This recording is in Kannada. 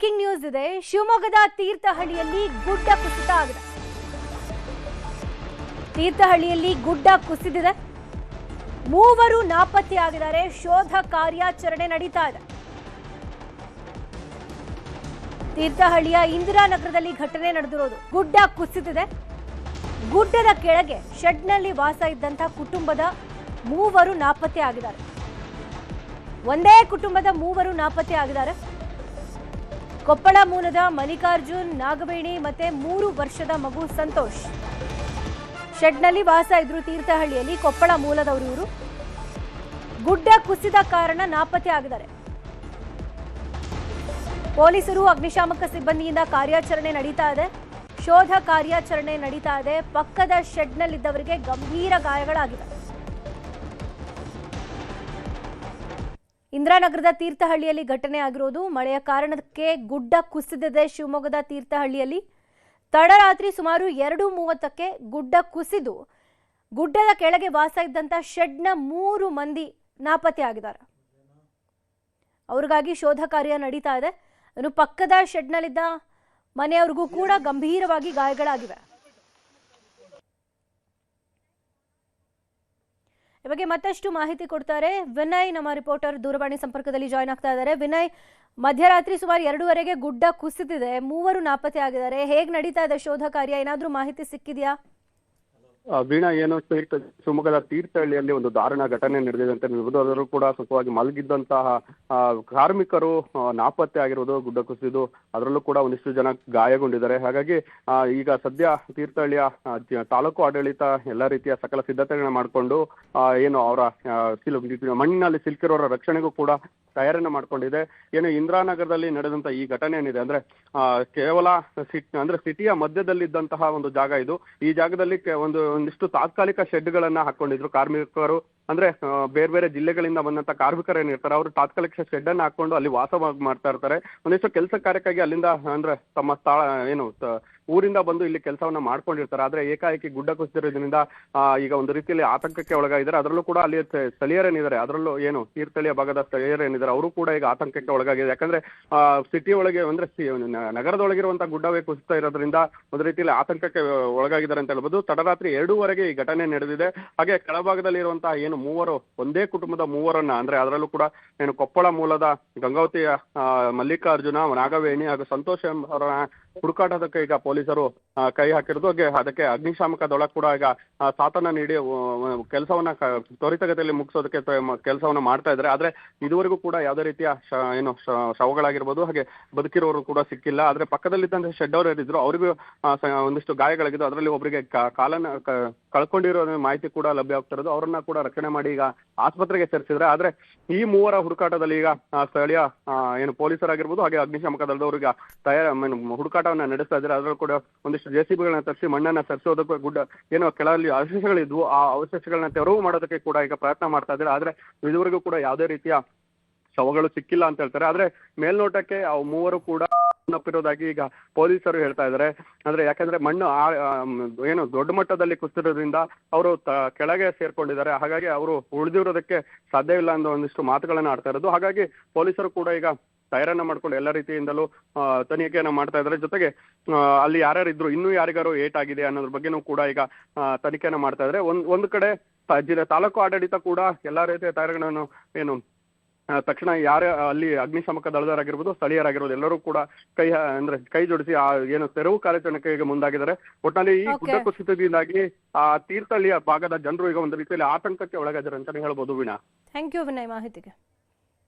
ಬ್ರೇಕಿಂಗ್ ನ್ಯೂಸ್ ಇದೆ. ಶಿವಮೊಗ್ಗದ ತೀರ್ಥಹಳ್ಳಿಯಲ್ಲಿ ಗುಡ್ಡ ಕುಸಿತ ಆಗಿದೆ. ತೀರ್ಥಹಳ್ಳಿಯಲ್ಲಿ ಗುಡ್ಡ ಕುಸಿದಿದೆ. ಮೂವರು ನಾಪತ್ತೆಯಾಗಿದ್ದಾರೆ. ಶೋಧ ಕಾರ್ಯಾಚರಣೆ ನಡೀತಾ ಇದೆ. ತೀರ್ಥಹಳ್ಳಿಯ ಇಂದಿರಾನಗರದಲ್ಲಿ ಘಟನೆ ನಡೆದಿರೋದು. ಗುಡ್ಡ ಕುಸಿದಿದೆ. ಗುಡ್ಡದ ಕೆಳಗೆ ಶೆಡ್ನಲ್ಲಿ ವಾಸ ಇದ್ದಂತ ಕುಟುಂಬದ ಮೂವರು ನಾಪತ್ತೆ ಆಗಿದ್ದಾರೆ. ಒಂದೇ ಕುಟುಂಬದ ಮೂವರು ನಾಪತ್ತೆ ಆಗಿದ್ದಾರೆ. ಕೊಪ್ಪಳ ಮೂಲದ ಮಲ್ಲಿಕಾರ್ಜುನ್, ನಾಗವೇಣಿ ಮತ್ತೆ 3 ವರ್ಷದ ಮಗು ಸಂತೋಷ್ ಶೆಡ್ನಲ್ಲಿ ವಾಸ ಇದ್ರು. ತೀರ್ಥಹಳ್ಳಿಯಲ್ಲಿ ಕೊಪ್ಪಳ ಮೂಲದವರು ಇವರು. ಗುಡ್ಡ ಕುಸಿದ ಕಾರಣ ನಾಪತ್ತೆ ಆಗಿದ್ದಾರೆ. ಪೊಲೀಸರು ಅಗ್ನಿಶಾಮಕ ಸಿಬ್ಬಂದಿಯಿಂದ ಕಾರ್ಯಾಚರಣೆ ನಡೀತಾ ಇದೆ. ಶೋಧ ಕಾರ್ಯಾಚರಣೆ ನಡೀತಾ ಇದೆ. ಪಕ್ಕದ ಶೆಡ್ನಲ್ಲಿದ್ದವರಿಗೆ ಗಂಭೀರ ಗಾಯಗಳಾಗಿವೆ. ಇಂದಿರಾನಗರದ ತೀರ್ಥಹಳ್ಳಿಯಲ್ಲಿ ಘಟನೆ ಆಗಿರೋದು. ಮಳೆಯ ಕಾರಣಕ್ಕೆ ಗುಡ್ಡ ಕುಸಿದಿದೆ. ಶಿವಮೊಗ್ಗದ ತೀರ್ಥಹಳ್ಳಿಯಲ್ಲಿ ತಡರಾತ್ರಿ ಸುಮಾರು 2:30ಕ್ಕೆ ಗುಡ್ಡ ಕುಸಿದು ಗುಡ್ಡದ ಕೆಳಗೆ ವಾಸ ಇದ್ದಂತ ಶೆಡ್ನ 3 ಮಂದಿ ನಾಪತ್ತೆ ಆಗಿದ್ದಾರೆ. ಅವ್ರಿಗಾಗಿ ಶೋಧ ಕಾರ್ಯ ನಡೀತಾ ಇದೆ. ಇನ್ನು ಪಕ್ಕದ ಶೆಡ್ನಲ್ಲಿದ್ದ ಮನೆಯವ್ರಿಗೂ ಕೂಡ ಗಂಭೀರವಾಗಿ ಗಾಯಗಳಾಗಿವೆ. ಈ ಬಗ್ಗೆ ಮತ್ತಷ್ಟು ಮಾಹಿತಿ ಕೊಡ್ತಾರೆ ವಿನಯ್, ನಮ್ಮ ರಿಪೋರ್ಟರ್ ದೂರವಾಣಿ ಸಂಪರ್ಕದಲ್ಲಿ ಜಾಯ್ನ್ ಆಗ್ತಾ ಇದ್ದಾರೆ. ವಿನಯ್, ಮಧ್ಯರಾತ್ರಿ ಸುಮಾರು 2:30ಗೆ ಗುಡ್ಡ ಕುಸಿದಿದೆ. ಮೂವರು ನಾಪತ್ತೆ ಆಗಿದ್ದಾರೆ. ಹೇಗ್ ನಡೀತಾ ಇದೆ ಶೋಧ ಕಾರ್ಯ? ಏನಾದ್ರೂ ಮಾಹಿತಿ ಸಿಕ್ಕಿದೆಯಾ? ವೀಣಾ, ಏನು ಶಿವಮೊಗ್ಗದ ತೀರ್ಥಹಳ್ಳಿಯಲ್ಲಿ ಒಂದು ದಾರುಣ ಘಟನೆ ನಡೆದಿದೆ ಅಂತ ಹೇಳ್ಬೋದು. ಅದರಲ್ಲೂ ಕೂಡ ಸುಖವಾಗಿ ಮಲಗಿದ್ದಂತಹ ಕಾರ್ಮಿಕರು ನಾಪತ್ತೆ ಆಗಿರೋದು, ಗುಡ್ಡ ಕುಸಿದು ಅದರಲ್ಲೂ ಕೂಡ ಒಂದಿಷ್ಟು ಜನ ಗಾಯಗೊಂಡಿದ್ದಾರೆ. ಹಾಗಾಗಿ ಈಗ ಸದ್ಯ ತೀರ್ಥಹಳ್ಳಿಯ ತಾಲೂಕು ಆಡಳಿತ ಎಲ್ಲ ರೀತಿಯ ಸಕಲ ಸಿದ್ಧತೆಗಳನ್ನ ಮಾಡಿಕೊಂಡು ಏನು ಅವರ ಮಣ್ಣಿನಲ್ಲಿ ಸಿಲುಕಿರೋರ ರಕ್ಷಣೆಗೂ ಕೂಡ ತಯಾರಿನ ಮಾಡ್ಕೊಂಡಿದೆ. ಏನು ಇಂದಿರಾನಗರದಲ್ಲಿ ನಡೆದಂತ ಈ ಘಟನೆ ಏನಿದೆ ಅಂದ್ರೆ ಕೇವಲ ಸಿಟಿಯ ಮಧ್ಯದಲ್ಲಿದ್ದಂತಹ ಒಂದು ಜಾಗ ಇದು. ಈ ಜಾಗದಲ್ಲಿ ಒಂದಿಷ್ಟು ತಾತ್ಕಾಲಿಕ ಶೆಡ್ಗಳನ್ನ ಹಾಕೊಂಡಿದ್ರು ಕಾರ್ಮಿಕರು. ಅಂದ್ರೆ ಬೇರೆ ಬೇರೆ ಜಿಲ್ಲೆಗಳಿಂದ ಬಂದಂತ ಕಾರ್ಮಿಕರು ಏನಿರ್ತಾರೆ ಅವರು ತಾತ್ಕಾಲಿಕ ಶೆಡ್ ಅನ್ನ ಹಾಕೊಂಡು ಅಲ್ಲಿ ವಾಸ ಮಾಡ್ತಾ ಇರ್ತಾರೆ. ಒಂದಿಷ್ಟು ಕೆಲಸ ಕಾರ್ಯಕ್ಕಾಗಿ ಅಲ್ಲಿಂದ ಅಂದ್ರೆ ತಮ್ಮ ಊರಿಂದ ಬಂದು ಇಲ್ಲಿ ಕೆಲಸವನ್ನ ಮಾಡ್ಕೊಂಡಿರ್ತಾರೆ. ಆದ್ರೆ ಏಕಾಏಕಿ ಗುಡ್ಡ ಕುಸಿದಿರೋದ್ರಿಂದ ಈಗ ಒಂದು ರೀತಿಯಲ್ಲಿ ಆತಂಕಕ್ಕೆ ಒಳಗಾಗಿದ್ದಾರೆ. ಅದರಲ್ಲೂ ಕೂಡ ಅಲ್ಲಿ ಸ್ಥಳೀಯರೇನಿದ್ದಾರೆ, ಅದರಲ್ಲೂ ಏನು ತೀರ್ಥಹಳ್ಳಿಯ ಭಾಗದ ಸ್ಥಳೀಯರೇನಿದ್ದಾರೆ ಅವರು ಕೂಡ ಈಗ ಆತಂಕಕ್ಕೆ ಒಳಗಾಗಿದೆ. ಯಾಕಂದ್ರೆ ಸಿಟಿ ಒಳಗೆ ಅಂದ್ರೆ ನಗರದೊಳಗಿರುವಂತಹ ಗುಡ್ಡವೇ ಕುಸಿತಾ ಇರೋದ್ರಿಂದ ಒಂದು ರೀತಿಯಲ್ಲಿ ಆತಂಕಕ್ಕೆ ಒಳಗಾಗಿದ್ದಾರೆ ಅಂತ ಹೇಳ್ಬೋದು. ತಡರಾತ್ರಿ 2:15ಕ್ಕೆ ಈ ಘಟನೆ ನಡೆದಿದೆ. ಹಾಗೆ ಕೆಳಭಾಗದಲ್ಲಿ ಇರುವಂತಹ ಏನು ಮೂವರು, ಒಂದೇ ಕುಟುಂಬದ ಮೂವರನ್ನ ಅಂದ್ರೆ ಅದರಲ್ಲೂ ಕೂಡ ಏನು ಕೊಪ್ಪಳ ಮೂಲದ ಗಂಗಾವತಿಯ ಮಲ್ಲಿಕಾರ್ಜುನ, ನಾಗವೇಣಿ ಹಾಗೂ ಸಂತೋಷ್ ಅವರ ಹುಡುಕಾಟದಕ್ಕೆ ಈಗ ಪೊಲೀಸರು ಕೈ ಹಾಕಿರೋದು. ಅದಕ್ಕೆ ಅಗ್ನಿಶಾಮಕ ದಳ ಕೂಡ ಈಗ ಸಾಥನ್ನ ನೀಡಿ ಕೆಲಸವನ್ನ ತ್ವರಿತಗತಿಯಲ್ಲಿ ಮುಗಿಸೋದಕ್ಕೆ ಕೆಲಸವನ್ನ ಮಾಡ್ತಾ ಇದ್ದಾರೆ. ಆದ್ರೆ ಇದುವರೆಗೂ ಕೂಡ ಯಾವುದೇ ರೀತಿಯ ಶವಗಳಾಗಿರ್ಬೋದು ಹಾಗೆ ಬದುಕಿರೋರು ಕೂಡ ಸಿಕ್ಕಿಲ್ಲ. ಆದ್ರೆ ಪಕ್ಕದಲ್ಲಿದ್ದಂತ ಶೆಡ್ ಅವರು ಏನಿದ್ರು ಅವರಿಗೂ ಒಂದಿಷ್ಟು ಗಾಯಗಳಾಗಿದ್ದು, ಅದರಲ್ಲಿ ಒಬ್ಬರಿಗೆ ಕಾಲನ್ನ ಕಳ್ಕೊಂಡಿರೋ ಮಾಹಿತಿ ಕೂಡ ಲಭ್ಯ ಆಗ್ತಿರೋದು. ಅವರನ್ನ ಕೂಡ ರಕ್ಷಣೆ ಮಾಡಿ ಈಗ ಆಸ್ಪತ್ರೆಗೆ ಸೇರಿಸಿದ್ರೆ. ಆದ್ರೆ ಈ ಮೂವರ ಹುಡುಕಾಟದಲ್ಲಿ ಈಗ ಸ್ಥಳೀಯ ಏನು ಪೊಲೀಸರಾಗಿರ್ಬೋದು ಹಾಗೆ ಅಗ್ನಿಶಾಮಕ ದಳದವರಿಗೆ ಹುಡುಕಾಟವನ್ನ ನಡೆಸ್ತಾ ಇದ್ದಾರೆ. ಅದರಲ್ಲೂ ಕೂಡ ಒಂದಿಷ್ಟು JCBಗಳನ್ನ ತರಿಸಿ ಮಣ್ಣನ್ನ ಸರಿಸೋದಕ್ಕೂ ಗುಡ್ಡ ಏನು ಕೆಳಲ್ಲಿ ಅವಶೇಷಗಳಿದ್ವು ಆ ಅವಶೇಷಗಳನ್ನ ತೆರವು ಮಾಡೋದಕ್ಕೆ ಕೂಡ ಈಗ ಪ್ರಯತ್ನ ಮಾಡ್ತಾ ಇದ್ದಾರೆ. ಆದ್ರೆ ಇದುವರೆಗೂ ಕೂಡ ಯಾವುದೇ ರೀತಿಯ ಶವಗಳು ಸಿಕ್ಕಿಲ್ಲ ಅಂತ ಹೇಳ್ತಾರೆ. ಆದ್ರೆ ಮೇಲ್ನೋಟಕ್ಕೆ ಆ ಮೂವರು ಕೂಡ ನಪ್ಪಿರೋದಾಗಿ ಈಗ ಪೊಲೀಸರು ಹೇಳ್ತಾ ಇದ್ದಾರೆ. ಅಂದ್ರೆ ಯಾಕಂದ್ರೆ ಮಣ್ಣು ಏನು ದೊಡ್ಡ ಮಟ್ಟದಲ್ಲಿ ಕುಸಿದಿರೋದ್ರಿಂದ ಅವರು ಕೆಳಗೆ ಸೇರ್ಕೊಂಡಿದ್ದಾರೆ. ಹಾಗಾಗಿ ಅವರು ಉಳಿದಿರೋದಕ್ಕೆ ಸಾಧ್ಯವಿಲ್ಲ ಅನ್ನೋ ಒಂದಿಷ್ಟು ಮಾತುಗಳನ್ನ ಆಡ್ತಾ ಇರೋದು. ಹಾಗಾಗಿ ಪೊಲೀಸರು ಕೂಡ ಈಗ ತಯಾರನ್ನ ಮಾಡ್ಕೊಂಡು ಎಲ್ಲ ರೀತಿಯಿಂದಲೂ ತನಿಖೆಯನ್ನ ಮಾಡ್ತಾ ಇದ್ದಾರೆ. ಜೊತೆಗೆ ಅಲ್ಲಿ ಯಾರ್ಯಾರು ಇದ್ರು, ಇನ್ನೂ ಯಾರಿಗಾರು ಏಟಾಗಿದೆ ಅನ್ನೋದ್ರ ಬಗ್ಗೆನೂ ಕೂಡ ಈಗ ತನಿಖೆಯನ್ನ ಮಾಡ್ತಾ ಇದ್ದಾರೆ. ಒಂದು ಕಡೆ ತಾಲೂಕು ಆಡಳಿತ ಕೂಡ ಎಲ್ಲಾ ರೀತಿಯ ತಯಾರಿಗಳನ್ನು ಏನು ತಕ್ಷಣ ಯಾರೇ ಅಲ್ಲಿ ಅಗ್ನಿಶಾಮಕ ದಳದವರಾಗಿರ್ಬೋದು ಸ್ಥಳೀಯರಾಗಿರ್ಬೋದು ಎಲ್ಲರೂ ಕೂಡ ಕೈ ಜೋಡಿಸಿ ಏನು ತೆರವು ಕಾರ್ಯಾಚರಣೆಗೆ ಮುಂದಾಗಿದ್ದಾರೆ. ಒಟ್ಟಿನಲ್ಲಿ ಈ ಗುಡ್ಡ ಕುಸಿತದಿಂದಾಗಿ ಆ ತೀರ್ಥಹಳ್ಳಿಯ ಭಾಗದ ಜನರು ಈಗ ಒಂದು ರೀತಿಯಲ್ಲಿ ಆತಂಕಕ್ಕೆ ಒಳಗಾಗಿದ್ದಾರೆ ಅಂತಾನೆ ಹೇಳ್ಬೋದು. ವೀಣಾ, ಥ್ಯಾಂಕ್ ಯು ವಿನಯ್ ಮಾಹಿತಿಗೆ.